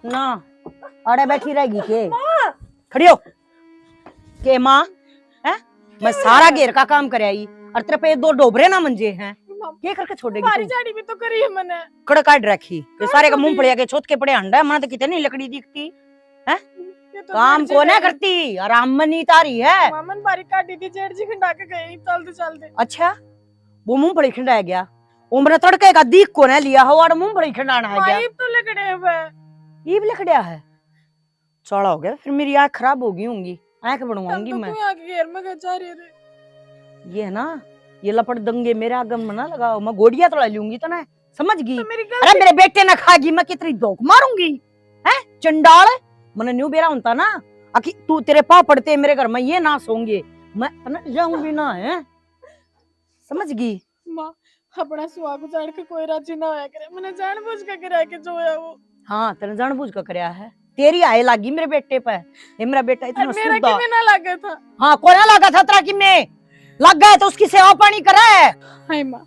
ना अड़े बैठी रहेगी के खड़ी हो के माँ है। मैं सारा घेर का काम कर आई और तेरे पे दो डोबरे ना मंजे हैं ये करके छोड़ेगी बारी जाड़ी भी तो करी है मैंने कड़ काट रखी ये सारे का मुंह पड़िया के छोट के पड़े अंडा मना तो कितनी लकड़ी दिखती है तो काम को ना करती आराम में नहीं तारी है मामन बारी काटी थी जेठ जी खंडा के गई चलते चलते। अच्छा वो मुंह पड़ी खंडाया गया उम्र तड़के का दीख को ना लिया हो और मुंह पड़ी खंडाना है गया तो लकड़े है ईब लकड़िया है चौड़ा हो गया फिर मेरी आँख खराब होगी होंगी आँख बनवाऊंगी मैं घेर में जा रही है ये है ना ये लपट दंगे मेरे आगम में ना लगाओ मैं गोड़िया तो लूंगी तो ना समझ गई तो अरे मेरे बेटे ना खागी मैं कितनी धोख मारूंगी है चंडाल मैंने न्यू बेरा होता ना आखि तू तेरे पाँव पड़ते मेरे घर में ये ना सोंगे मैं ना जाऊंगी ना है समझ गई माँ अपना सुहाग उजाड़ के कोई राजी ना होया करे मैंने जानबूझ के गिरा के जो है वो हाँ तेने जानबूझ का करया है तेरी आए लागी मेरे बेटे पे ये मेरा बेटा इतना मेरा सुद्धा कि ना लगा था हाँ कोना लगा था तेरा कि मैं लग गए तो उसकी सेवा पानी करा है हाय माँ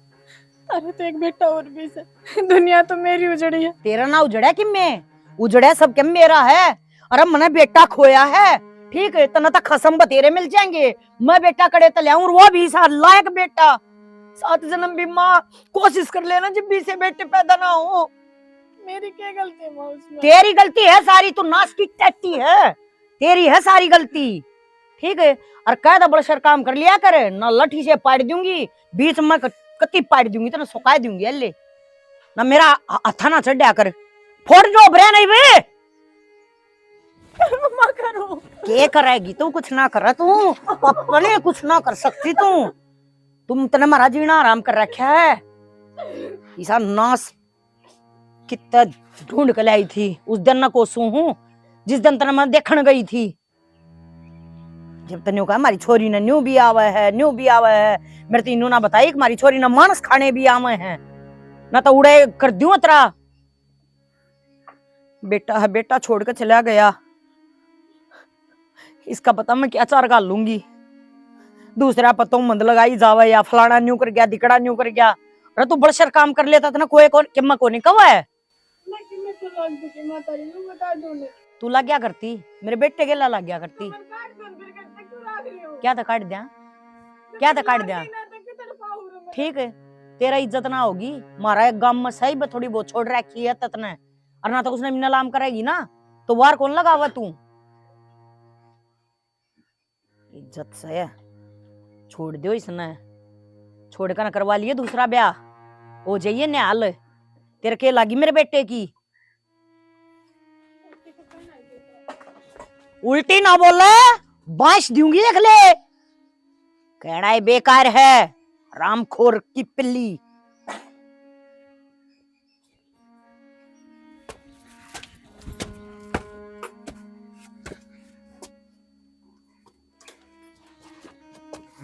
अरे तो एक बेटा और भी है दुनिया तो मेरी उजड़ी है तेरा ना उजड़ा कि मैं उजड़ा सब के मेरा है अरे मैंने बेटा खोया है ठीक है तना तक खसम बतेरे मिल जाएंगे मैं बेटा कड़े तले और वो भी लायक बेटा 7 जन्म भी माँ कोशिश कर लेना जब भी से बेटे पैदा ना हो मेरी क्या गलती है माँ उसमें तेरी गलती है सारी तू नाश की टट्टी है तेरी है सारी गलती ठीक है और कायदा बड़ा शर काम कर लिया करे ना लठी से पाड़ दूंगी बीच में कत्ती पाड़ दूंगी तो ना सुखा दूंगी अल्ले ना मेरा हथा ना चढ़ कर फोड़ जो बरे नहीं वे करो के करेगी तू कुछ ना कर तू अपने कुछ ना कर सकती तू तुम तने मारा जीना आराम कर रखा है ऐसा नाश कितना ढूंढ के लाई थी उस दिन ना कोसू हूँ जिस दिन तने मैं देखने गई थी जब तने कहा हमारी छोरी ने न्यू भी आवे है मेरे तीनों ना बताई कि हमारी छोरी ने मांस खाने भी आवे हैं ना तो उड़े कर दूं तेरा बेटा है बेटा छोड़ के चला गया इसका पता मैं क्या चार गाल लूंगी दूसरा पतों मंद लगाई जावे या फलाना न्यू कर गया दिकड़ा न्यू कर गया अरे तू बड़शर काम कर लेता था ना कोई कौन किम्मा को नहीं कवा है तू लग गया करती मेरे बेटे के लग गया करती क्या था काट दिया क्या था काट दिया ठीक है तेरा इज्जत ना होगी मारा एक गांव में सही में थोड़ी बहुत छोड़ रखी है ततने और ना तो उसने बिना लाम करेगी ना तो वार कौन लगावा तू इज्जत से छोड़ दो इसने छोड़ कर करवा लिए दूसरा ब्याह हो जाइए न्याल तेरे के लागी मेरे बेटे की उल्टी ना बोले बांस दूंगी देख ले कहना है बेकार है रामखोर की पिल्ली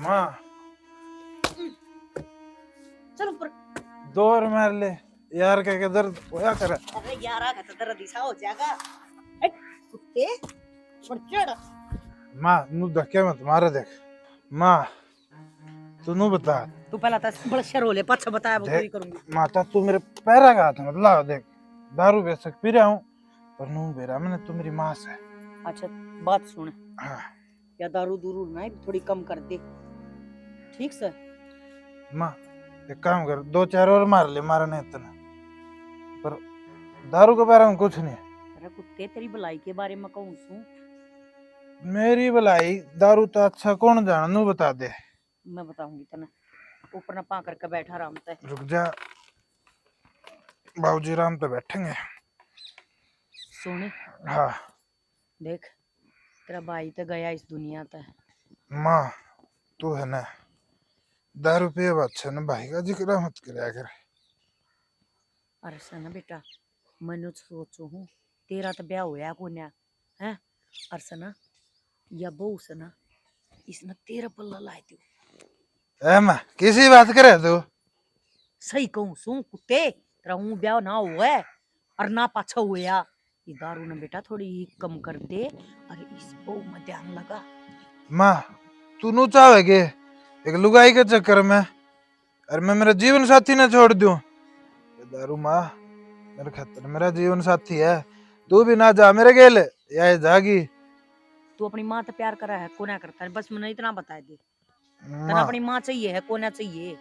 माँ चलो पर दौर मार ले यार क्या दर्द होया करे अरे यारा का तो दर्द दिशा हो जाएगा कुत्ते चढ़ माँ नू धक्के मत मारे देख माँ तू नू बता तू पहला तो बड़ा शर हो ले पाछा बताया वो पूरी करूंगी माता तू मेरे पैरा का हाथ मत ला देख दारू बेशक पी रहा हूँ पर नू बेरा मैंने तू मेरी माँ से अच्छा बात सुन हाँ या दारू दूरू ना थोड़ी कम कर दे ठीक सर माँ एक काम कर 2-4 और मार ले मारा नहीं इतना पर दारू के बारे में कुछ नहीं अरे कुत्ते तेरी भलाई के बारे में कहूँ सू मेरी भलाई दारू तो अच्छा कौन जाना नू बता दे मैं बताऊंगी तना ऊपर ना पा करके बैठा आराम से रुक जा बाबूजी राम पे बैठेंगे सुन हाँ देख तेरा भाई तो गया इस दुनिया तक माँ तू है ना दारू पिए अच्छा ना भाई का जिक्र मत करया कर अरे सना बेटा मैंने सोचो हूँ तेरा तो ब्याह होया कोन्या है और सना या बहू सना इसने तेरा पल्ला लाए दो ए माँ किसी बात करे तू सही कहूँ सू कुत्ते तेरा हूँ ब्याह ना हुआ है और ना पाछा हुआ ये दारू ना बेटा थोड़ी कम कर दे और इस बहू में ध्यान लगा माँ तू नू चाहेगे एक लुगाई के चक्कर में और मैं मेरा जीवन साथी ना छोड़ दूं ये दारू माँ मेरे खतर मेरा जीवन साथी है तू भी ना जा मेरे गेल या जागी तू अपनी माँ से प्यार करा है कोना करता है, बस मैंने इतना बता दे। तना माँ अपनी माँ चाहिए है कोना चाहिए?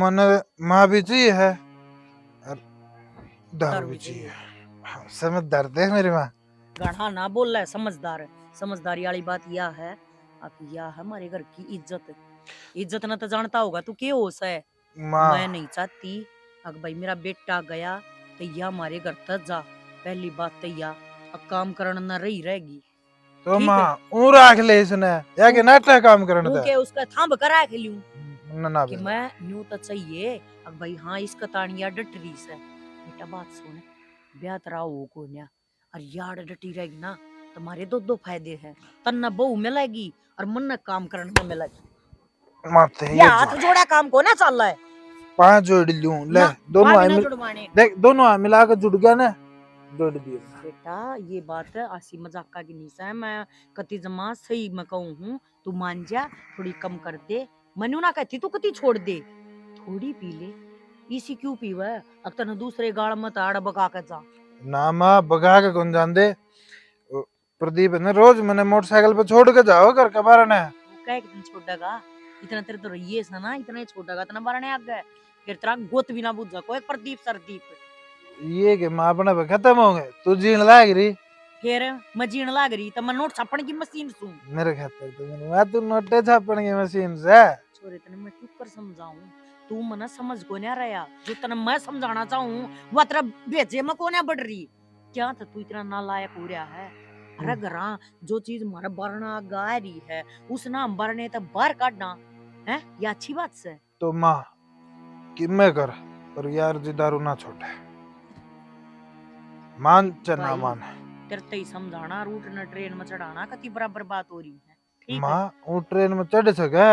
मन माँ भी चाहिए है और दारू दारू भी भी चाहिए। चाहिए। हाँ, समझदार देख मेरी माँ। गाढ़ा ना बोल रहा है, समझदार है। समझदारी वाली बात यह है अब यह है हमारे घर की इज्जत। इज्जत ना तो जानता होगा तू क्या होश है। माँ मैं नहीं चाहती अगर भाई मेरा बेटा गया तो यह हमारे घर तक जा। पहली बात तो यह अब काम करना न रही रहेगी। तो ठीक माँ है। ऊ राख ले इसने या के नाटक काम करने तू दे के उसका थंब करा के लियूं ना कि मैं न्यू तो चाहिए अब भाई हाँ इसका तानिया डटरी से। बेटा बात सुन, ब्याह तरा हो को न्या और यार डटी रहेगी ना तुम्हारे दो दो फायदे हैं। तन न बहू मिलेगी और मन न काम करने में मिलेगी। माते ये ये हाथ जोड़ा काम को ना चल रहा है। 5 जोड़ लूं ले ना, दोनों भाभी हाथ ना मिल जुड़वाने। देख दोनों हाथ मिला के जुड़ गया ना जोड़ दिए। बेटा ये बात आसी मजाक की नहीं है, मैं कति जमा सही मैं कहूँ हूँ। तू मान जा, थोड़ी कम कर दे। मनु ना कहती तू कति छोड़ दे, थोड़ी पी ले। इसी क्यों पीवा है? अब तने दूसरे गाड़ मत आड़ बका के जा। ना माँ भगा के कौन जान दे। प्रदीप ने रोज मैंने मोटरसाइकिल पे छोड़ के जाओ घर के बाहर ने। वो कह कितने छोड़ेगा? इतना तेरे तो रहिए सा ना, इतना ही छोड़ेगा इतना बारने आ गए। फिर तेरा गोत भी ना बुझ जा कोई प्रदीप सरदीप। ये के माँ अपने पे खत्म हो गए तू जीण लाग रही फिर मैं जीण लाग रही तो मैं नोट छापने की मशीन सू। मेरे खातर तो मैंने मैं तू नोटे छापने की मशीन से छोरे तने मैं क्यों कर समझाऊं? तू मना समझ को नहीं रहा। जो तने मैं समझाना चाहूं वो तेरा भेजे में कोने बढ़ रही। क्या था तू इतना नालायक हो रहा है? अरे घरा जो चीज हमारा बरना गा रही है उस ना हम बरने तो बाहर काटना है, ये अच्छी बात से। तो माँ कि मैं कर पर यार जी दारू ना छोड़े मान चना भाई, मान। तेरे ते ही समझाना रूट न ट्रेन में चढ़ाना कति बराबर बात हो रही है। ठीक है। माँ वो ट्रेन में चढ़ सके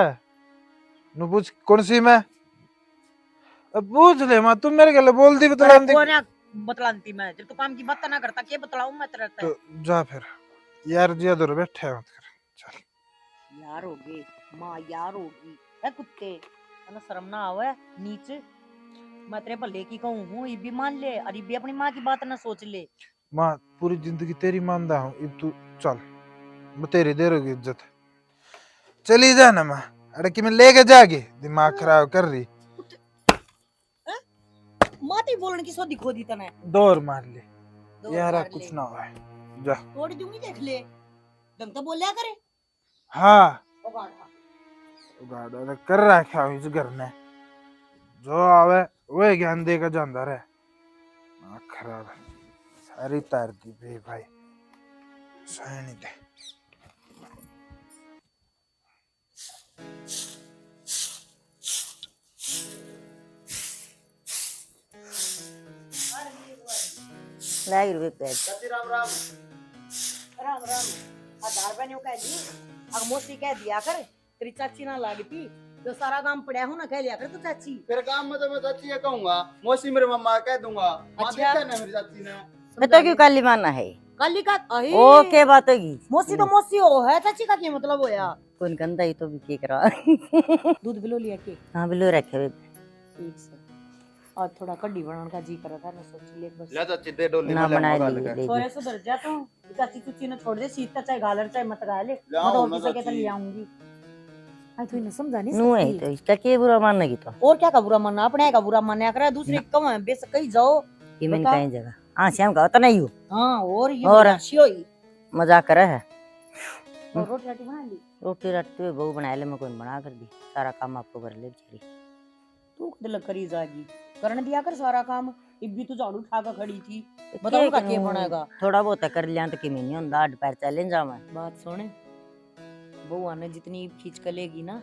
नु पूछ कौन सी में अब पूछ ले माँ तुम मेरे गले बोल दी बतला दी कोने बतलाती मैं जब तू काम की बात ना करता क्या बतलाऊं मैं तेरे तो ते? जा फिर यार जी अधूर बैठे मत कर चल। यार होगी माँ, यार होगी है कुत्ते ना, शर्म ना आवे नीच। मैं तेरे भले की कहूँ हूँ, ये भी मान ले और ये भी अपनी माँ की बात ना सोच ले। माँ पूरी जिंदगी तेरी मानदा हूँ अब तू चल मैं तेरी दे रही इज्जत चली जा ना माँ अरे कि मैं लेके जाके दिमाग खराब कर रही माते बोलने की सोदी खोदी तने। दौर मार ले दो यार मार कुछ ले। ना हुआ जा तोड़ दूंगी देख ले। दम तो बोलिया करे। हाँ ओ गाढ़ा। गाड़ा तो कर रखा हूँ इस घर ने जो आवे वो ज्ञान देकर जाता रहे दिमाग खराब है सारी तार दी बे भाई सही नहीं दे। लाइक रुपए पे। चाची राम राम। राम राम। आधार पे न्यू कह दी अगर मोसी कह दिया कर तेरी चाची ना लागती जो सारा काम पड़ा हो ना कह लिया कर तू चाची। फिर काम में तो मैं चाची ये कहूंगा, मौसी मेरे मम्मा कह दूंगा। माँ अच्छा। देखा ना मेरी चाची ने। मैं तो क्यों काली मानना है काली का अहे ओ के बात होगी मोसी तो मोसी हो है, चाची का क्या मतलब होया? कौन कंदा ही तो भी के करा दूध बिलो लिया के हां बिलो रखे हुए ठीक से। और थोड़ा कड्डी बनाने का जी कर रहा था ना, सोच ले बस। ले चाची दे डोली ना में ले बना मगा लिए लेके। ले छोरे सुधर जा तू। चाची चुची ने छोड़ दे, सीता चाहे गालर चाहे मत गाले। मैं आओ तो ना ऑफिस के चाची। ले आऊंगी। आई तो इन्हें समझा नहीं नु है सकती। तो इसका के बुरा मानने की तो और क्या का बुरा मानना, अपने का बुरा मानना करे दूसरे कम है बेस कहीं जाओ। कि मैंने बता। कहीं जगह हां श्याम का तो नहीं हो हाँ और ये और? बदमाशी हुई। मजाक करे है और रोटी राटी बना ली? रोटी राटी बहू बना ले मैं कोई बना कर दी सारा काम आपको कर ले बेचारी तू दिल करी जागी करने दिया कर सारा काम। इब भी तू झाड़ू उठा कर खड़ी थी, तो बताओ का करूं? क्या बनाएगा? थोड़ा बहुत कर लिया तो कि मैं नहीं होंदा आठ पैर चले जा मैं बात सुन, बहू ने जितनी खींच कर लेगी ना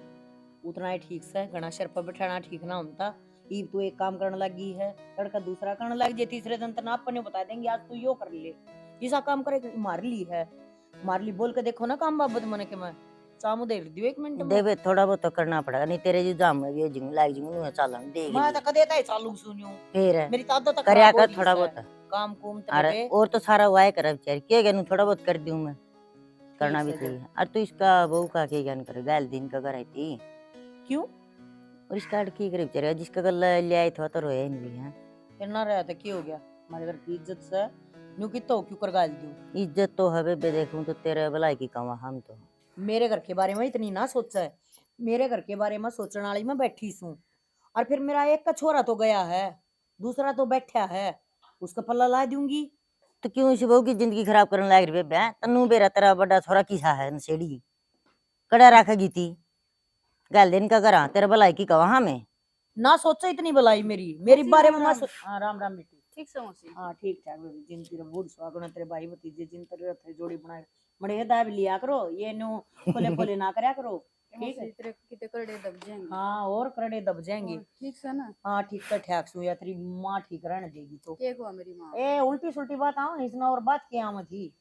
उतना ही ठीक से, घना सर पर बैठाना ठीक ना होता। ईब तू एक काम करने लगी है, लड़का दूसरा करने लग जाए, तीसरे दिन तना अपन बता देंगे आज तू यो कर ले, जिसा काम करे मार ली है। मार ली बोल के देखो ना काम बाबत मने के मैं चामू दे दियो 1 मिनट में। देवे थोड़ा बहुत तो करना पड़ेगा नहीं तेरे जो जाम में भी जिंग लाग जिंग नु चलन दे मैं तो कदे ताई चालू सुनियो फिर मेरी तो आदत तक करया खराब हो कर गई थोड़ा है। बहुत काम कुम अरे तेरे और तो सारा वाय कर बेचारी के गनु थोड़ा बहुत कर दूं मैं करना भी ठीक है, चाहिए और तू इसका बहू का के ज्ञान कर गाल दिन का कर थी क्यों और इसका की करे बेचारे जिसका गल ले आई था तो रोया नहीं है फिर ना रहा था क्या हो गया? हमारे घर की इज्जत से न्यू की तो क्यों कर गाल दूं? इज्जत तो है बेबे, देखूं तो तेरे भलाई की कमा हम तो। मेरे घर के बारे में इतनी ना सोचा है। मेरे घर के बारे में सोचने वाली मैं बैठी हूँ। और फिर मेरा एक का छोरा तो गया है, दूसरा तो बैठा है, उसका पल्ला ला दूंगी। तो क्यों इस बहू की जिंदगी खराब करने लायक रे बेबे? तन्नू बेरा तेरा बड़ा छोरा किसा है नसेड़ी, कड़ा रखेगी थी गल दिन का करा तेरे भलाई की कवा हमें। ना सोचो इतनी भलाई मेरी बारे में मैं हाँ राम राम बेटी। ठीक से मौसी। हाँ ठीक ठाक बेबी, जिन तेरे बूढ़ सुहागन तेरे भाई भतीजे जिन तेरे रथे जोड़ी बनाए मड़े दाब लिया करो, ये नो फले फले ना करया करो। ठीक है। तेरे कितने करड़े दब जाएंगे। हाँ और करड़े दब जाएंगे। ठीक से ना। हाँ ठीक है ठाक सु या तेरी माँ ठीक रहने देगी तो। क्या हुआ मेरी माँ? ए उल्टी सुल्टी बात आओ इसना और बात क्या आम थी।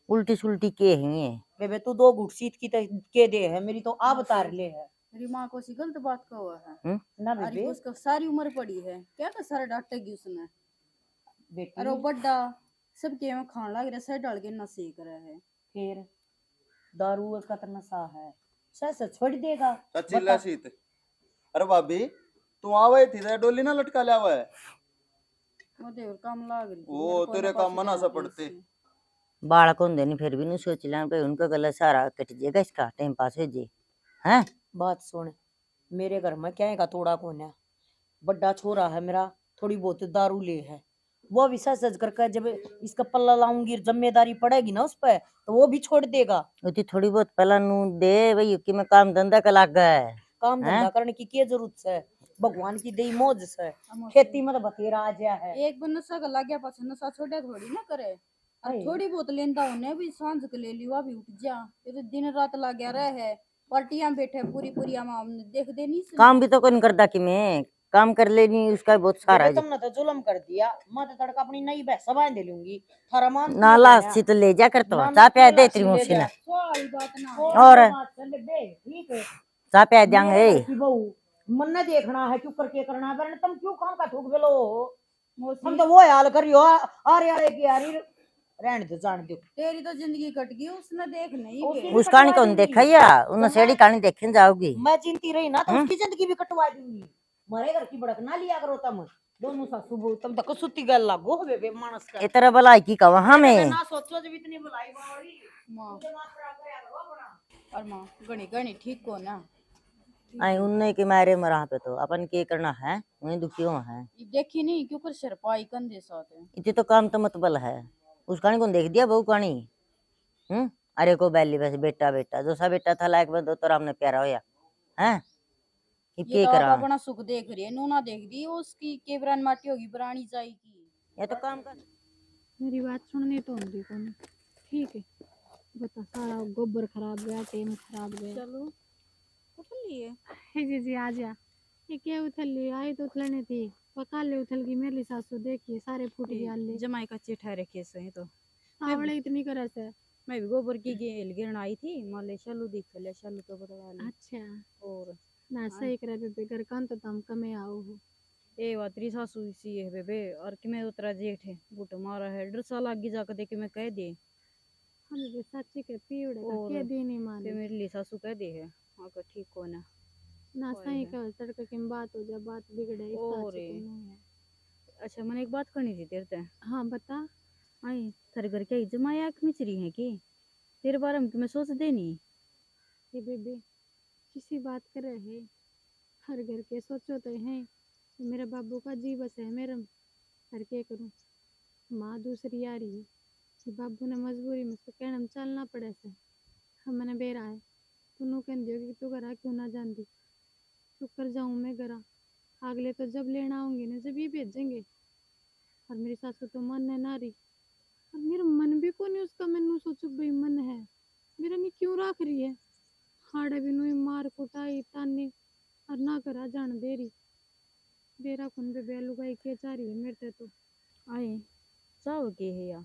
उल्टी सुल्टी के ही है बेबे तू दो घुट सीत की तो के दे है, मेरी तो आप उतार ले है। मेरी माँ को सी गलत बात का हुआ है। ना अरे बेबे उसका सारी उम्र पड़ी है, क्या का सारा डांटेगी उसने। बेटी अरे वो बड्डा सबके में खान लग रहा, सर डाल के नशे कर रहा है। फिर दारू उसका तो नशा है, सच छोड़ देगा। चिल्ला सीत। अरे भाभी तू आवे थी ते डोली ना लटका लिया हुआ है। मुझे और काम लाग रही थी, ओ मेरे को तेरे ना काम पास मना सा जाना पड़ते। इससे। बालक होंगे नहीं फिर भी नहीं सोच लें भाई उनका गला सारा कट जाएगा, इसका टाइम पास हो जाए। हैं बात सुन, मेरे घर में क्या है का तोड़ा कौन है, बड़ा छोरा है मेरा, थोड़ी बहुत दारू ले है, वो भी सच सच करके जब इसका पल्ला लाऊंगी जिम्मेदारी पड़ेगी ना उस पर तो वो भी छोड़ देगा। उती थोड़ी बहुत पहला नू दे भाई कि मैं काम धंधा का लाग गया है। काम धंधा करने की क्या जरूरत है, भगवान की दी मौज से खेती में तो बतेरा आ गया है। एक बार नशा का लग गया पास नशा छोड़ा थोड़ी ना करे। और थोड़ी बहुत लेंदा होने भी सांझ के ले लियो भी उठ जा, ये तो दिन रात लग गया रहे पार्टियां बैठे पूरी पूरी हमने देख दे नहीं सुने। काम भी तो कोई नहीं करता कि मैं काम कर लेनी उसका बहुत सारा है। तुमने तो जुल्म कर दिया, मैं तो तड़का अपनी नई भैंस बांध लूंगी थारा मान नाला सी तो ले जा कर तो चा प्याज दे तेरी मौसी ने सारी बात ना और ठीक है। चा प्याज देंगे। मेरे घर की बहू मन ने देखना है क्यों करके करना है, वरना तुम क्यों काम का ठोक बेलो। हम तो वो हाल करियो आरे आरे की यारी रहने दो जान दो। तेरी तो जिंदगी कट गई उसने देख नहीं गए। उस कहानी कौन देखा या उन सेड़ी कहानी देखने जाओगी। मैं चिंती रही ना तो उसकी जिंदगी भी कटवा दूंगी। मारे घर की भड़क ना लिया करो तुम दोनों सासू बहू, तुम तक सुती गल लागो हो बे मानस का। ए तरह भलाई की कवा हमें ना सोचो जब इतनी भलाई बावड़ी माँ मुझे माफ करा कर यार अपना। और माँ गणी गणी ठीक को ना। आई उन्ने के मारे मरा पे तो अपन के करना है वही दुखी हो है। ये देखी नहीं क्यों कर शरपाई कंधे साथ है। इतने तो काम तो मतबल है उस कहानी कौन देख दिया बहू कहानी। अरे को बैली बस बेटा बेटा जो सा बेटा था लायक बंदो तो हमने प्यारा होया हैं ये के तो करा अपना सुख देख रही है, नूना देख दी उसकी केवरान माटी होगी पुरानी जाएगी। ये तो काम कर। मेरी बात सुनने तो होंगी कौन। ठीक है बता, सारा गोबर खराब गया, टेम खराब गया। चलो उठल लिए हे जी जी आ जा। ये क्या उथल ली, आई तो उथलने थी, पका ले उथल की मेरी सासू देखिए सारे फूट गया ले। जमाई का चिट्ठा रखे सही तो आवड़े इतनी करस है। मैं भी गोबर की गेल गिरन आई थी, माले शालू दिख ले शालू तो बता ले। अच्छा और ना सही करे बेबे, घर कान तो तम कमे आओ हो। ए वात्री सासू सी है बेबे, और कि मैं उतरा जेठ है बूट मारा है डर सा लागी जाकर देखे मैं कह दे हम भी सच्ची के पीड़ का और के दी नहीं के माने मेरे लिए सासू कह दे है। हाँ का ठीक हो ना ना कोई सही है। का तड़का की बात हो जा, बात बिगड़े इसका और अच्छे तो नहीं है। अच्छा मैंने एक बात करनी थी तेरे से। हाँ बता। आई थारे घर क्या जमाई आँख मिचरी है कि तेरे बारे में मैं सोच दे नहीं। ये बेबे किसी बात कर रहे है, हर घर के सोचो तो है। मेरे बाबू का जी बस है मेरा, हर के करूँ। माँ दूसरी आ रही है कि बाबू ने मजबूरी में उसको कहना चलना पड़े से हमने बेरा है। तू नू कह दियो कि तू घर क्यों ना जानती, चुप कर जाऊँ मैं घर। अगले तो जब लेना आऊंगी ना जब ये भेजेंगे। और मेरी सासू तो मन है नारी, और मेरा मन भी को नहीं उसका, मैनू सोचो भाई मन है मेरा नहीं क्यों रख रही है। हाड़े भी नू मार कुटाई तानी और ना करा जान दे रही। बेरा कौन बे बेलुगाई के जा रही है मेरे ते तो। आई चाव के है या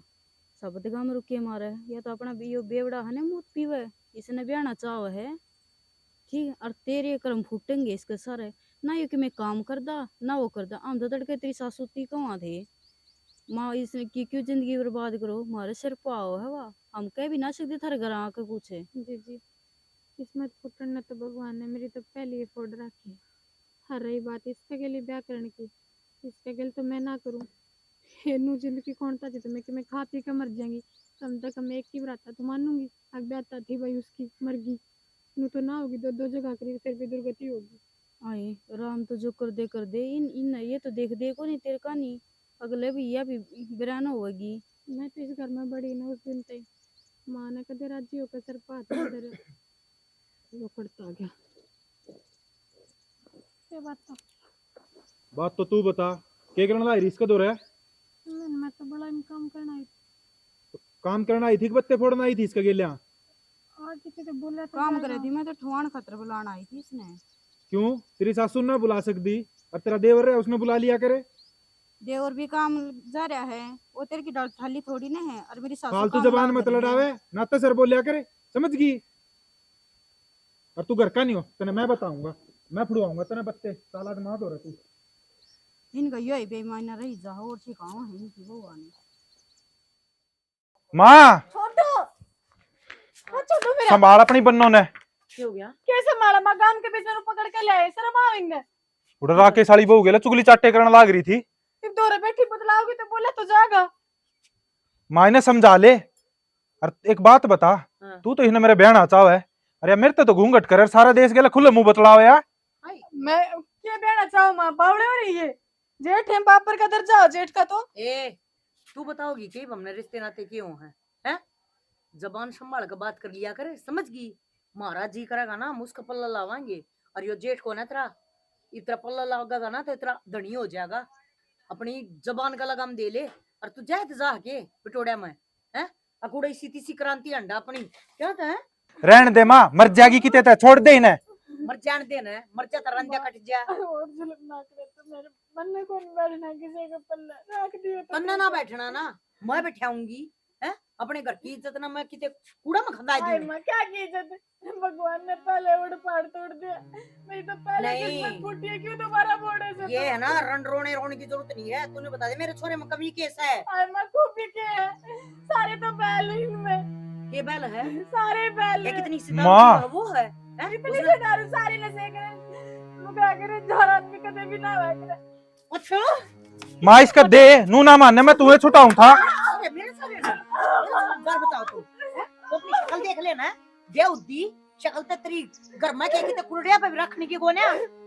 सब गाम रुके मारे या तो अपना यो बेवड़ा है ना मूत पीवे इसने ब्याना चाव है ठीक है। और तेरे कर्म फूटेंगे इसके सारे ना, ये कि मैं काम करदा ना वो करदा हम तो तड़के तेरी सासू ती कहाँ थे। माँ इसने की क्यों जिंदगी बर्बाद करो, हमारे सिर पाओ है वाह, हम कह भी ना सकते थारे घर आके कुछ है। जी जी किस्मत फुटन ने तो भगवान ने मेरी तो पहले ही फोड़ रखी है। हर रही बात इसके लिए ब्याह करने की, इसके गल तो मैं ना करूँ, हेनू जिंदगी कौन था जितने कि मैं खा पी के मर जाएंगी। तब तक मैं एक ही बराता तो मानूंगी। अब बेहतर थी भाई उसकी मर गई। नू तो ना होगी, दो दो जगह करी फिर भी दुर्गति होगी। आए राम तो जो कर दे इन इन ये तो देख देखो नहीं तेरे का नहीं अगले भी यह भी बिराना होगी। मैं तो इस घर में बड़ी ना उस दिन तक माँ ने कदे राजी होकर सर पर हाथ रख दे वो करता गया। ये बात तो तू बता, क्या करना लाई रिस्क दो रहा है? मैं तो बड़ा काम करना है। काम करना आई थी कि बत्ते फोड़ना आई थी इसका गेलिया? आज किसी से बोला तो काम जाएगा। करे थी मैं तो ठवान खतर बुलाना आई थी इसने। क्यों? तेरी सासू ना बुला सकती और तेरा देवर है उसने बुला लिया करे। देवर भी काम जा रहा है वो तेरे की डाल थाली थोड़ी ना है और मेरी सासू फालतू काम जबान लाग मत रही है। लड़ावे, ना तो सर बोलिया करे, समझ गई? और तू घर का नहीं हो तेने मैं बताऊंगा, मैं फुड़वाऊंगा तेने बत्ते साला दिमाग हो रहा तू। इनका यही बेईमानी रही जा और सिखाओ है इनकी वो आने। माँ छोटू मेरा संभाल अपनी बन्नों ने। हो गया? कैसे मारा माँ गांव के बीच में पकड़ के लाए शर्म आवेंगे। उड़ के साली बहू गेला चुगली चाटे करने लाग रही थी। जब दोरे बैठी बतलाओगी तो बोला तो जाएगा। माँ ने समझा ले। और एक बात बता, हाँ। तू तो इसने मेरे बहन आचाव है। अरे मेरे तो घूंघट करे सारा देश गेला खुले मुंह बतलाओ यार। मैं क्या बहना चाहूँ माँ बावड़े हो रही है। जेठ है बापर का दर्जा हो जेठ का तो। ए तू बताओगी कि हमने रिश्ते नाते क्यों हैं? जबान संभाल कर बात कर लिया करे, समझ गई? महाराज जी करेगा ना हम उसका पल्ला लावाएंगे। और यो जेठ को ना तेरा इतना पल्ला लगागा ना तो इतना धनी हो जाएगा। अपनी जबान का लगाम दे ले और तू जाए जा के पिटोड़िया में है अकुड़ा इसी तीसी क्रांति अंडा अपनी क्या है। रहने दे माँ, मर जाएगी किते ते, छोड़ दे इन्हें। मर जान देना है, मर जा रंजा कट जा। और जुल्म ना करे तो मेरे मन में कौन बैठना किसी का पल्ला रख दियो तो तन्ना ना बैठना ना, मैं बैठाऊंगी है अपने घर की इज्जत ना मैं किते कूड़ा में खंदा हाय दूंगी। माँ क्या की इज्जत है? भगवान ने पहले उड़ पाड़ तोड़ दिया। मेरी तो पहले नहीं। किस्मत फूटी है, क्यों दोबारा फोड़े से? ये है ना रन रोने की जरूरत नहीं है। तूने बता दे मेरे छोरे में कमी कैसा है? हाय माँ खूबी के है सारे तो बैल हैं इनमें। ये बैल है सारे बैल ये हैं। कितनी सी माँ। वो है इतनी से दारू सारी नशे करे मुका करे जोर आदमी कदे भी ना हुआ करे। अच्छा माँ इसका दे, नू ना मानने मैं तुम्हें छुटाऊं था। अरे मेरे सारे ना बार बताओ तू तो अपनी शक्ल देख लेना बेउद्दी शक्ल ते तेरी घर में के किते कुड़िया पे भी रखने की कोने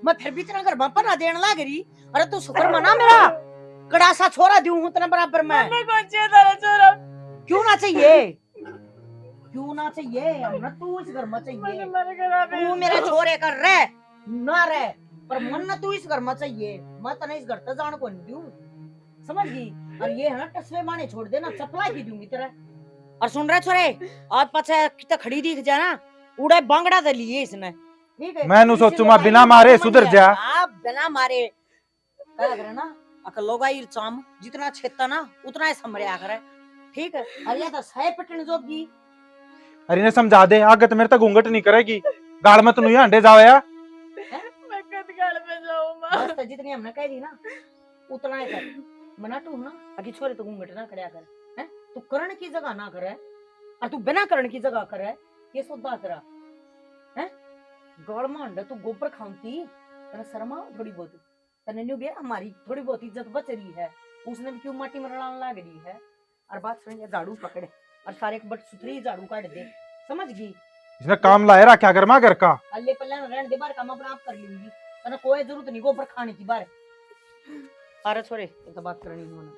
मैं फिर भी तेरा घर में पना देने लाग रही। अरे तू शुक्र मना मेरा कड़ासा छोरा दूं हूं तेरे बराबर में। मैं कौन सी तरह छोरा क्यों ना चाहिए क्यों ना चाहिए हमने तू इस घर में मैंने चाहिए। मन करा तू मेरे छोरे का रह ना रह पर मन ना तू इस घर में चाहिए। मैं तने इस घर तक जान को नहीं दूं, समझ गई? और ये है ना टसवे माने छोड़ देना चपला की दूंगी तेरा। और सुन रहे छोरे आज पाछे कितना खड़ी दिख जा ना उड़े बांगड़ा दे लिए इसने, ठीक है? मैं नु सोचू माँ बिना मारे सुधर जा। आप बिना मारे क्या करे ना अकल लोगा ई चाम जितना छेता ना उतना ही समरिया करे, ठीक है? और ये तो सह पटन जोगी। अरे इन्हें समझा दे, आगे तो मेरे तक घूंघट नहीं करेगी। गाड़ में तो नहीं अंडे जाओ यार। मैं कद गाल में जाऊं मां। बस तो जितनी हमने कह दी ना उतना ही कर मना तू ना आगे छोरे तो घूंघट ना करया कर हैं। तू करण की जगह ना करे और तू बिना करण की जगह करे ये सोदा तेरा हैं। गौड़ में अंडा तू गोबर खाऊंती तेरा शर्मा थोड़ी बहुत तने न्यू गया हमारी थोड़ी बहुत इज्जत बच रही है उसने भी क्यों माटी में रलाने लग रही है। और बात सुन ये झाड़ू पकड़े और सारे एक बट सुथरी झाड़ू काट दे, समझ गई? इसने काम लाए रहा क्या घर घर का। अल्ले पल्ले रहने दे बार काम अपने आप कर लूंगी तने कोई जरूरत नहीं गोबर खाने की बार। अरे छोरे ये तो बात करनी होना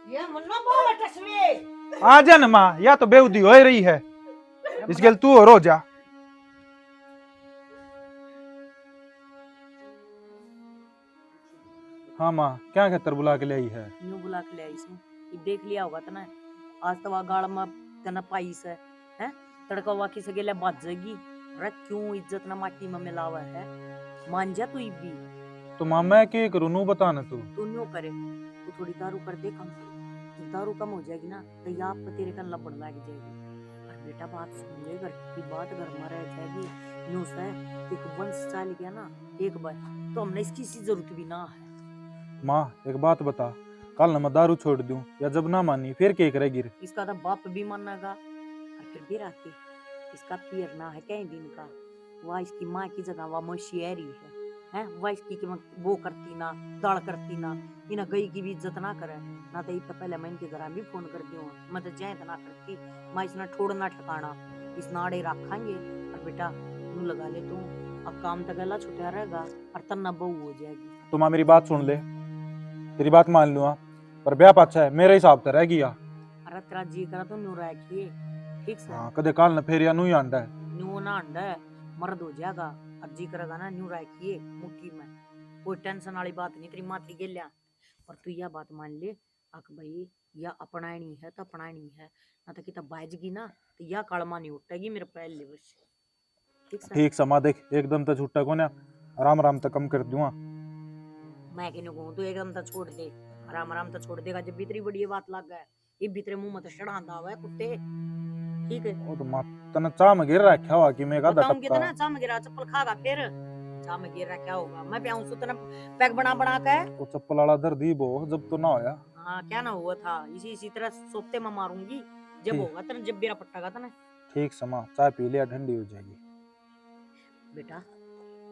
ये मन्ना बोल टसवे आ जा न माँ, या तो बेउदी हो रही है इस गेल तू और हो जा। हाँ माँ क्या खतर बुला के ले आई है? न्यू बुला के ले आई इसमें ये देख लिया होगा तना आज तो गाड़ में तना पाई से हैं तड़का वाकी से गेले बात जाएगी। अरे क्यों इज्जत ना माटी में मिलावा है मान जा तू भी। तो माँ मैं क्या करूँ नू बता न तू न्यू करे तू थोड़ी दारू कर दे कम जब दारू कम हो जाएगी ना तो ये आप तेरे कन लपड़ लग जाएगी। और बेटा बात सुन ले घर की बात घर में रह जाएगी न्यू से एक वंश चल गया ना एक बार तो हमने इसकी सी जरूरत भी ना है। माँ एक बात बता, कल न मैं दारू छोड़ दूं या जब ना मानी फिर क्या करेगी? इसका तो बाप भी मानेगा और फिर भी राखी इसका पीर ना है कई दिन का वह इसकी माँ की जगह वह मोशियरी है वाइस की कीमत वो करती ना दाल करती ना इना गई की भी इज्जत ना करे ना तो इतना पहले मैं इनके घर भी फोन कर दियो मैं तो जाए ना करती मैं इसना छोड़ना ठिकाना इस नाड़े रखेंगे और बेटा तू लगा ले तू अब काम तो गला छुटा रहेगा और तन्ना बहू हो जाएगी। तुम मेरी बात सुन ले, तेरी बात मान लूंगा पर ब्याह पाछा है मेरे हिसाब से रह गया। अरे तेरा जी करा तो न्यू रखिए ठीक से हाँ कदे काल न फेर या नहीं आंदा है। न्यू ना अंडा है मर्द हो जाएगा अब जी करेगा ना न्यू रखिए मुट्ठी में कोई टेंशन वाली बात नहीं तेरी मातरी के लिया पर तू यह बात मान ले अक भाई या अपनानी है तो अपनानी है ना तो कितना बाजगी ना तो या कालमा नहीं उठेगी मेरे पहले बस ठीक से ठीक समा देख एकदम तो छुट्टा को ना आराम आराम तक कम कर दूंगा। मैं कहने को तू एकदम तो छोड़ दे आराम आराम तो छोड़ देगा जब भीतरी बड़ी बात लग गया ये भीतरे मुंह में तो चढ़ांदा हुआ है कुत्ते ठीक है वो तो मां तना चा में गिर रखा हुआ कि मैं का बताऊं टपका कितना चाम गिरा चप्पल खागा फिर चाम गिर रहा क्या होगा मैं पे आऊं सुतना पैक बना के वो चप्पल वाला दर्द ही वो जब तो ना होया। हाँ क्या ना हुआ था इसी तरह सोते में मारूंगी जब ठीक। होगा तेरा जब मेरा पट्टा का था ना ठीक समा चाय पी लिया ठंडी हो जाएगी। बेटा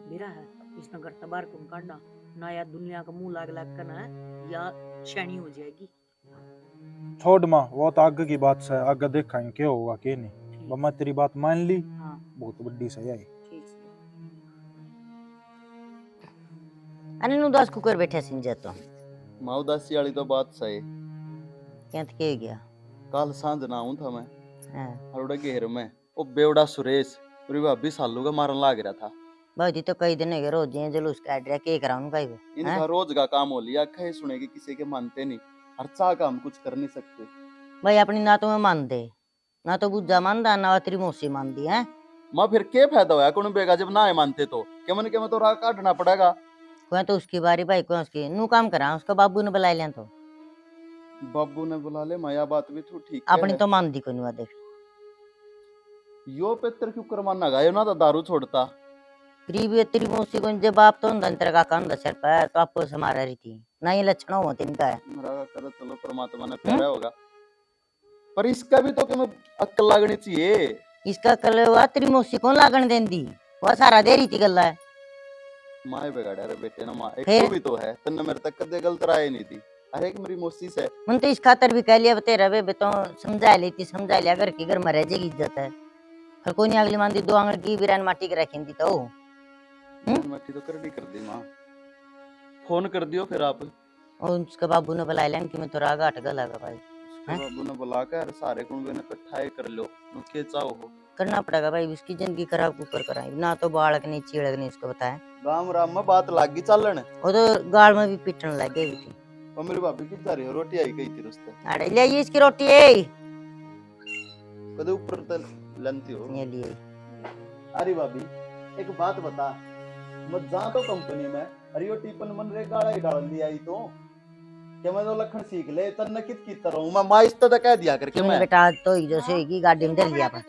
मेरा है इसने घर तबार तुम काटना ना या दुनिया का मुंह लाग कर ना या शैनी हो जाएगी। छोड़ माँ वो तो आगे की बात है आगे देखेंगे क्या होगा क्या नहीं। मम्मा तेरी बात मान ली हाँ बहुत बड़ी सही है। ठीक है अने नु 10 कुकर बैठे सिंजे तो माँ उदासी वाली तो बात सही। क्या के गया कल सांझ ना आऊं था मैं हां हरोड़ा घेर में ओ बेवड़ा सुरेश पूरी भाभी सालू का मारन लाग रहा था। बहुत ही तो कई दिन है रोज ये जुलूस काट रहा के कराऊं भाई वो इनका रोज का काम हो लिया कहे सुनेगी किसी के मानते नहीं हर चा का हम कुछ कर नहीं सकते। भाई अपनी ना तो मैं मान दे ना तो बुज्जा मानदा ना तेरी मौसी मान दी है माँ फिर क्या फायदा होया कौन बेगा जब ना मानते तो क्या मन तो राह काटना पड़ेगा। कोई तो उसकी बारी भाई कोई उसकी नु काम करा उसका बाबू ने बुला लिया तो बाबू ने बुला ले माया बात भी तू ठीक अपनी है। तो मान दी कोई नहीं देख यो पेत्र क्यों करवाना गायो ना तो दारू छोड़ता। गरीबी तेरी मौसी को जब बाप तो अंदर तेरा काका अंदर सर पर तो आपको से मारा रही थी ना ये लक्षण होते इनका है मेरा कर चलो परमात्मा ने प्यारा होगा पर इसका भी तो तुम्हें अक्ल लगनी चाहिए। इसका कल हुआ तेरी मौसी कौन लागण देंदी वो सारा दे रही थी गल्ला है माए बिगाड़ा रे बेटे ना माँ एक फिर? तो भी तो है तन्ने मेरे तक कदे गलत राय नहीं थी। अरे एक मेरी मौसी से मन तो इस खातर भी कह लिया तेरा बे तो समझा लेती समझा लिया घर की घर में रह जाएगी इज्जत है फिर कोई नहीं अगली मानती 2 आंगन की बिरान माटी के रखेंदी तो मट्टी तो कर दी माँ फोन कर दियो फिर आप और उसके बाबू ने बुला लिया कि मैं तो रागा अटका लगा भाई उसके बाबू ने बुलाकर सारे कुंबे ने इकट्ठा कर लो नुके चाहो हो करना पड़ेगा भाई उसकी जिंदगी खराब ऊपर कराई ना तो बालक नहीं चीड़क नहीं उसको बताया राम राम में बात लागी चलन वो तो गाल में भी पिटने लग गई थी और मेरी भाभी की जा रही हो रोटी आई गई थी रुस्ते अरे ले ये इसकी रोटी है कदे ऊपर तक लंती हो। ये लिए अरे भाभी एक बात बता मत जा तो कंपनी में अरे यो टिपन मन रे गाड़ा ही डाल दिया ही तो क्या मैं तो लखन सीख ले तन्ने कित तरह मैं माइस तो कह दिया करके क्यों मैं बेटा आज तो ही जैसे की गाड़ी में डर लिया अपन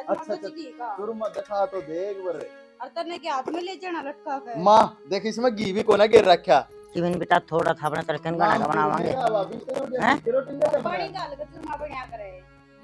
अच्छा शुरू में दिखा तो देख बर अरतरने के हाथ में ले जाना लटका कर माँ देख इसमें घी भी कोना गिर रखा कि मैंने बेटा थोड़ा था अपना तड़कन गाना बनावांगे हैं? बड़ी गाल का चूरमा बना करे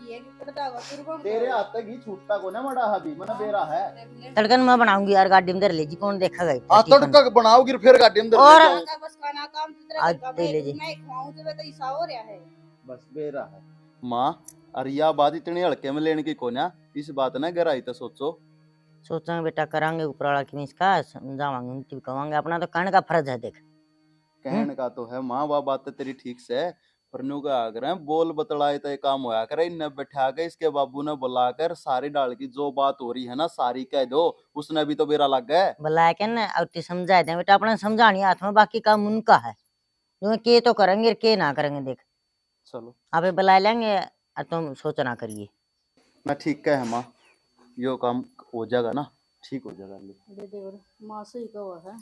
ये कि पता होगा तुरबम तेरे हाथ तक घी छूटता को ना मड़ा हबी मन बेरा है तड़कन मैं बनाऊंगी यार गाड़ी में डर ले जी कौन देखेगा आ तड़का बनाओगी फिर गाड़ी अंदर और- ले जाओ। बस खाना काम आज दे ले जी। मैं खवाऊं तो तो ईसा हो रहा है बस बेरा है माँ अरे या बात इतनी हल्के में लेने की कोना इस बात ना घर आई तो सोचो सोचांगे बेटा करांगे ऊपर वाला की इसका समझावांगे उनकी कहेंगे अपना तो कहने का फर्ज है देख कहने का तो है माँ वह बात तो तेरी ठीक से है पर न्यू का आग्रह बोल बतलाए तो ये काम होया करे इन्हें बैठा के इसके बाबू ने बुलाकर सारी डाल की जो बात हो रही है ना सारी कह दो उसने भी तो बेरा लग गया बुलाया के ना और ती समझा दे बेटा अपना समझानी हाथ में बाकी काम उनका है जो के तो करेंगे के ना करेंगे देख चलो आप बुला लेंगे और तुम सोच ना करिए मैं ठीक है माँ यो काम हो जाएगा ना ठीक हो जाएगा दे दे और मां से ही कहो है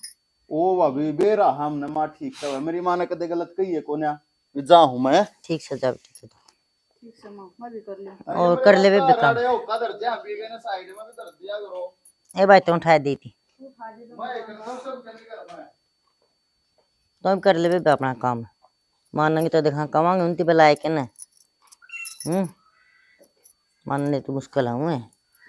ओ भाभी बेरा हमने माँ ठीक है मेरी माँ ने कदे गलत कही है कोन्या जा हूँ मैं ठीक से जा बेटा ठीक से मां मैं भी कर ले और कर ले बे काम कदर जा पीवे ने साइड में भी कर दिया करो ए भाई तुम उठा दी थी मैं एकदम सब जल्दी करना है तुम कर ले बे अपना काम मानेंगे तो देखा कमांगे उनती बुलाए के ना मानने तो मुश्किल है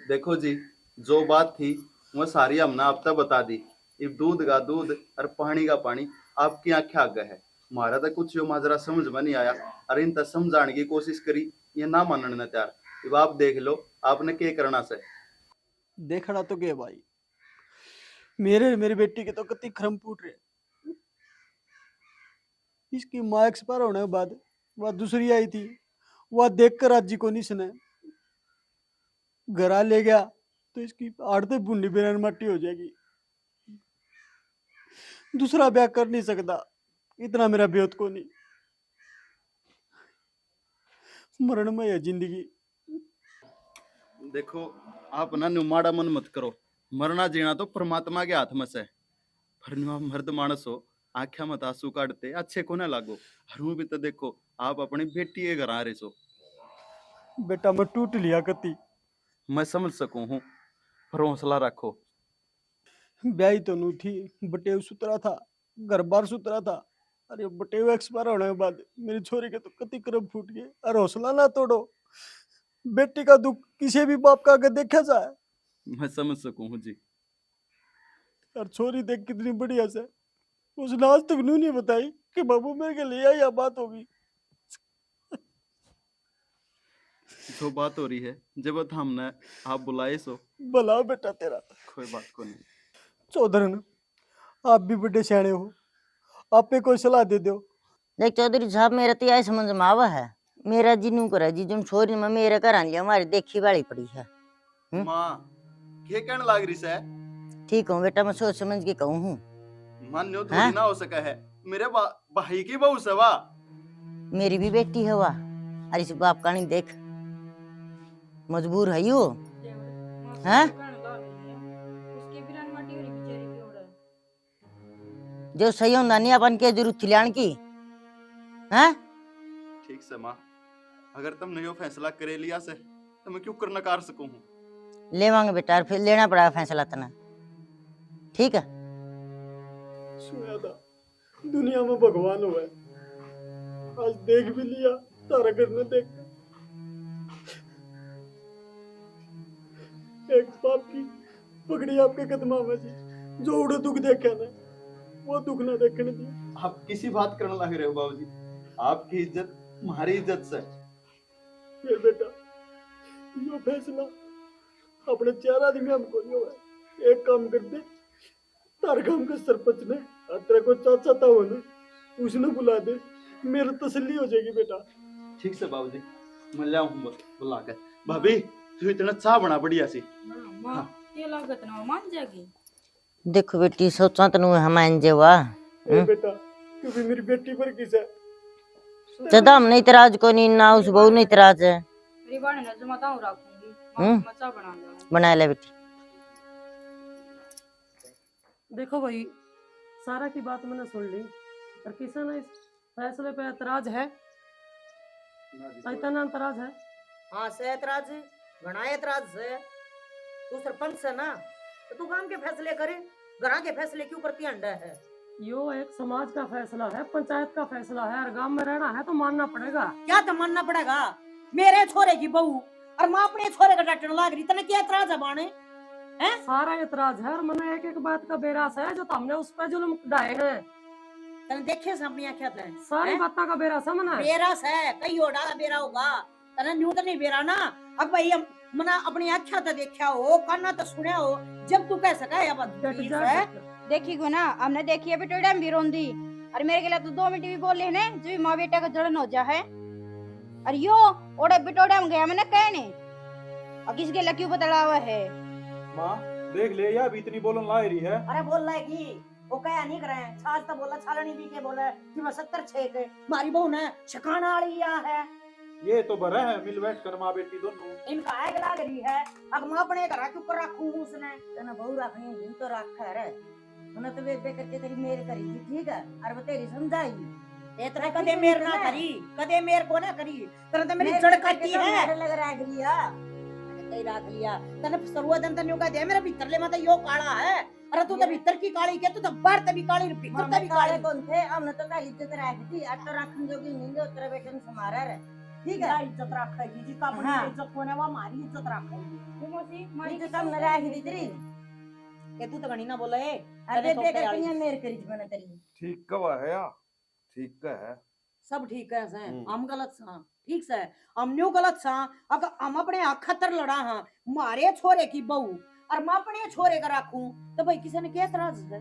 देखो जी जो बात थी वो सारी हमने अब तक बता दी ये दूध का दूध और पानी का पानी आपकी आंखें आगे है। हमारा तो कुछ यो माजरा समझ में नहीं आया, अरे इन तक समझाने की कोशिश करी, ये ना मानने न तैयार। अब आप देख लो आपने क्या करना से। देखना तो के भाई, मेरी बेटी के तो कति खरम फूट रहे। इसकी माँ एक्सपायर होने के बाद वह दूसरी आई थी, वह देखकर राजी को नहीं सुने, घर आ ले गया तो इसकी आड़ते बुंडी बेरन मट्टी हो जाएगी। दूसरा ब्याह कर नहीं सकता, इतना मेरा बेहद को नहीं। मरण में है जिंदगी। देखो आप ना माड़ा मन मत करो, मरना जीना तो परमात्मा के हाथ में से। पर मर्द मानस हो, आख्या मत आंसू काटते अच्छे को ना लागो। हरू भी तो देखो आप अपनी बेटी के घर आ रहे सो। बेटा मैं टूट लिया कति। मैं समझ सकूं हूँ, पर हौसला रखो। ब्याही तो नू थी, बटेव सुतरा था, घर बार सुतरा था। अरे बटेव एक्सपायर होने के बाद मेरी छोरी के तो कति करम फूट गए। अरे हौसला ना तोड़ो, बेटी का दुख किसी भी बाप का आगे देखा जाए। मैं समझ सकूं हूँ जी। और छोरी देख कितनी बढ़िया से, उसने आज तक नू नहीं बताई कि बाबू मेरे के लिए या बात होगी। जो बात हो रही है जब हमने आप बुलाए सो। भला बेटा तेरा। कोई बात को नहीं। चौधरन आप भी बड़े सियाने हो, आप पे कोई सलाह दे दो। देख चौधरी साहब, मेरा तो यही समझ में आवा है, मेरा जिनू करे जी जो छोरी में मेरे घर आनी हमारी देखी वाली पड़ी है। माँ क्या कहने लग रही से? ठीक हूँ बेटा, मैं सोच समझ के कहूँ हूँ। मान्यो थोड़ी ना हो सका है, मेरे भाई की बहू से वाह। मेरी भी बेटी है वाह। अरे इस बाप का नहीं देख, मजबूर है यो। हैं? जो सही होता नहीं अपन के जरूरत थी लान की। हैं? ठीक से माँ, अगर तुमने यो फैसला करे लिया से तो मैं क्यों कर नकार सकूं हूँ। लेवांगे बेटा, और फिर लेना पड़ा फैसला तना। ठीक है। सुना था दुनिया में भगवान हुआ है, आज देख भी लिया तारा घर ने देख। एक बाप की पकड़ी आपके कदमा में जी, जो उड़े दुख देखा ना वो दुख ना देखने दिया। आप किसी बात करने लग रहे हो बाबूजी, आपकी इज्जत हमारी इज्जत से। ये बेटा यो फैसला अपने 4 आदमी हमको नहीं हुआ है। एक काम कर दे, तार गांव के सरपंच ने तेरे को चाचा था वो ना, उसने बुला दे, मेरी तसल्ली हो जाएगी बेटा। ठीक से बाबूजी, मैं ले आऊं बुला कर। भाभी तू इतना चाह बना बढ़िया सी। ये लागत ना मान जाएगी। देखो बेटी, सोचा तनु हम जेवा ए बेटा तू भी मेरी बेटी पर किस है। ज्यादा हम नहीं इतराज को नहीं, ना उस बहू नहीं इतराज है। मेरी बाण ने जो मताऊं रखूंगी, मचा बना लो। बना ले बेटी। देखो भाई, सारा की बात मैंने सुन ली, और किसी ने इस फैसले पे एतराज है? इतना एतराज है? हाँ से एतराज है, घना एतराज है। तू सरपंच है ना, तो तू काम के फैसले करे, घरा के फैसले क्यों करती अंडा है? यो एक समाज का फैसला है, पंचायत का फैसला है, और गांव में रहना है तो मानना पड़ेगा। क्या तो मानना पड़ेगा? मेरे छोरे की बहू और माँ अपने छोरे का डांटने लाग रही, तने क्या एतराज है बाणे? हैं? सारा एतराज है, और मैंने एक एक बात का बेरास है जो हमने उस पर जुल्म ढाए हैं। तने देखे सामने आख्या था सारी हैं? बातों का बेरास है मैंने। बेरास है, कई और डाला बेरा होगा, तने न्यू तो नहीं बेरा ना। अब भाई हम मना अपनी आख्या तो देखा हो, काना तो सुनया हो, जब तू कह सका है अब देखी गो ना, हमने देखी है बेटोड़ा भी रोंदी, और मेरे के लिए तो 2 मिनट भी बोल ले ने जो भी माँ बेटा का जलन हो जा है। और यो ओड़े बेटोड़ा में गया मैंने कहने, और किसके लकी बतलावा है। माँ देख ले या अभी इतनी बोलन ला रही है। अरे बोल रहा है कि वो कह नहीं करे, छाल तो बोला छालनी भी के बोले कि मैं 70 छे के मारी बहू ने शकाना वाली या है। ये तो बड़ा है, मिल बैठ कर माँ बेटी दोनों। इनका आग लाग रही है, अब मैं अपने घर के ऊपर रखूं उसने। तना बहू रखनी दिन तो रखा रे, मैंने तो वे करके तेरी मेर करी थी, ठीक है, और वो तेरी समझाई। इतना कदे मेर ना करी, कदे मेर को ना करी, तेरे तो मेरी जड़ काटी है। लग रहा है लिया कई राख लिया तने सर्वदन तने यो कह दे मेरा भीतर ले मत यो काला है। अरे तू तो भीतर की काली के, तू तो बाहर तभी काली, भीतर तभी काली। कौन थे? हमने तो तेरी इज्जत रखी थी, अब तो रखने जोगी नहीं है, तेरे बेटे ने समारा रे, ठीक है। इज्जत रखेगी जी, अपनी हाँ। इज्जत को ने वो हमारी इज्जत रखेगी। इज्जत हमने रखी थी तेरी। के तू तो घणी ना बोले अरे तो बेटा ख्याल कन्या मेरे करी बना तरी ठीक कवा है या ठीक का है सब ठीक है से हम गलत सा ठीक से हम न्यू गलत सा अगर हम अपने आँख खतर लड़ा हां मारे छोरे की बहू और मैं अपने छोरे का राखूं तो भाई किसी ने क्या एतराज है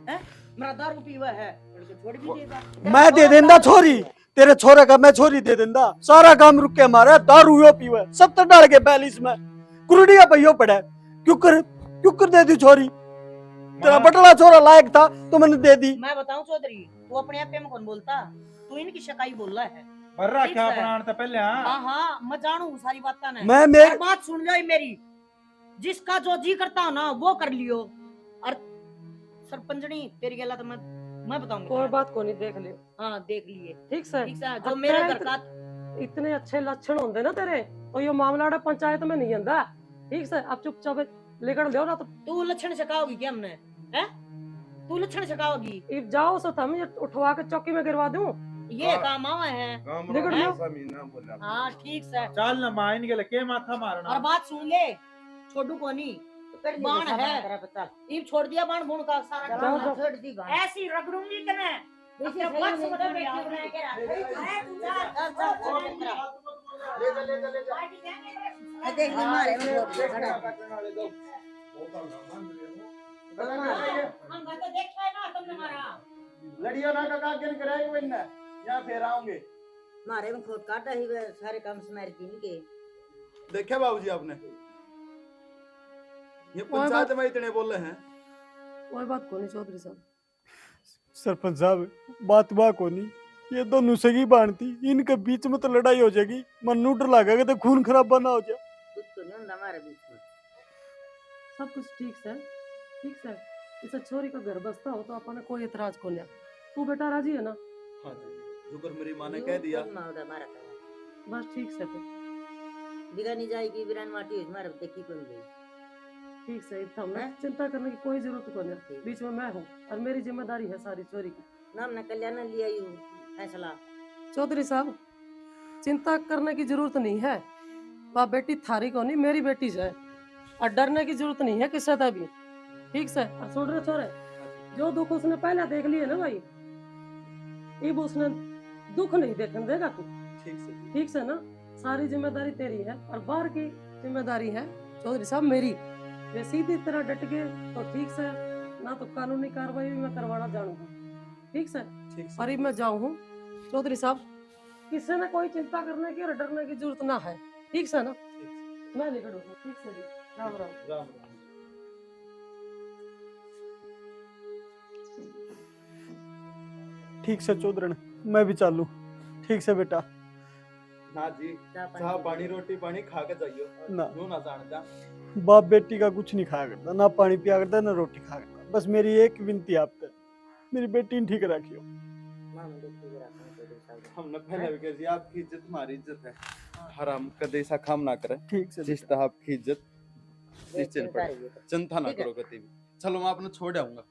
हैं मेरा दारू पीवा है तो छोड़ भी देगा मैं दे देंदा छोरी तेरे छोरे का मैं छोरी दे देंदा सारा काम रुक के मारे दारू यो पीवे सब तो डाल के बैलिस में कुरडिया पइयो पड़े क्यों कर दे दी छोरी तेरा बटला छोरा लायक था तो मैंने दे दी। मैं बताऊं चौधरी तू अपने आप पे में कौन बोलता तू इनकी शकाई बोल रहा है पर रहा ठीक क्या है। प्राण तो पहले हां हाँ मैं जानू सारी बातें ने मैं मेरी बात सुन लो मेरी जिसका जो जी करता हो ना वो कर लियो और सरपंचनी तेरी गला तो मैं बताऊंगा कोई बात को नहीं देख लियो हाँ देख लिए ठीक से ठीक है जो अब मेरा तेरे घर का इतने अच्छे लक्षण होंगे ना तेरे तो ये मामला पंचायत में नहीं आंदा ठीक से अब चुपचाप लेकर दो ना तो तू लक्षण छकाओगी क्या हमने हैं तू लक्षण छकाओगी इब जाओ सो हम ये उठवा के चौकी में गिरवा दूं ये हाँ। काम आवा है काम निकल रहा लो। ऐसा मीना बोला हाँ ठीक से चल ना माइन के लगे माथा मारना और बात सुन ले छोटू कोनी बाण है इब छोड़ दिया बाण भूण का सारा जाओ, काम। जाओ। छोड़ दी बात ऐसी रगड़ूंगी कने जैसे अपने सही बात नहीं समझ तो में बेटी आ बना रहा के है। रख अरे तू जा, देख ले मारे में बहुत खड़ा हम घर तो देखा है ना तुमने हमारा लड़िया ना का कागन कराएंगे वन्ना यहाँ फिर आओगे मारे में खोट काटा ही वे सारे काम समार दी के देखे बाबूजी आपने ये पंचायत में इतने बोल रहे हैं कोई बात को नहीं चौधरी साहब सरपंच साहब बात बा को नहीं ये दोनों सगी बांधती इनके बीच में तो लड़ाई हो जाएगी मन नूटर लागेगा तो खून खराब ना हो जाए कुछ तो नहीं होता हमारे बीच में सब कुछ ठीक से इसे छोरी का घर बसता हो तो अपन कोई एतराज को नहीं तू बेटा राजी है ना हाँ जी जुकर मेरी माँ ने कह दिया हमारा बस ठीक से फिर बिगा नहीं जाएगी बिरान माटी हो हमारे देखी कौन गई ठीक से इतना हमें हैं? चिंता करने की कोई जरूरत को नहीं बीच में मैं हूँ और मेरी जिम्मेदारी है सारी चोरी की नाम न कल्याण लिया यू फैसला चौधरी साहब चिंता करने की जरूरत नहीं है वह बेटी थारी को नहीं मेरी बेटी है और डरने की जरूरत नहीं है किसी से भी ठीक से और सुन रहे छोरे जो दुख उसने पहले देख लिए ना भाई अब उसने दुख नहीं देखने देगा तू ठीक से ना सारी जिम्मेदारी तेरी है और बाहर की जिम्मेदारी है चौधरी साहब मेरी वे सीधी तरह डट गए तो ठीक से ना तो कानूनी कार्रवाई भी मैं करवाना जानूंगा ठीक से और अब मैं जाऊँ हूँ चौधरी साहब किसी ने कोई चिंता करने की और डरने की जरूरत ना है ठीक से ना मैं निकलूंगा ठीक से जी राम राम ठीक से चौधरी मैं भी चालू ठीक से बेटा ना जी चाह पानी रोटी पानी खा के जाइयो ना यूं ना जानता बाप बेटी का कुछ नहीं खाया करता ना पानी पिया करता ना रोटी खाया करता बस मेरी एक विनती आप तक मेरी बेटी ने ठीक रखियो हमने पहले भी कह दिया आपकी इज्जत हमारी इज्जत है हराम कदे ऐसा काम ना करे ठीक से जिस तरह आपकी इज्जत निश्चित पड़े चिंता ना करो कभी चलो मैं आपने छोड़ आऊंगा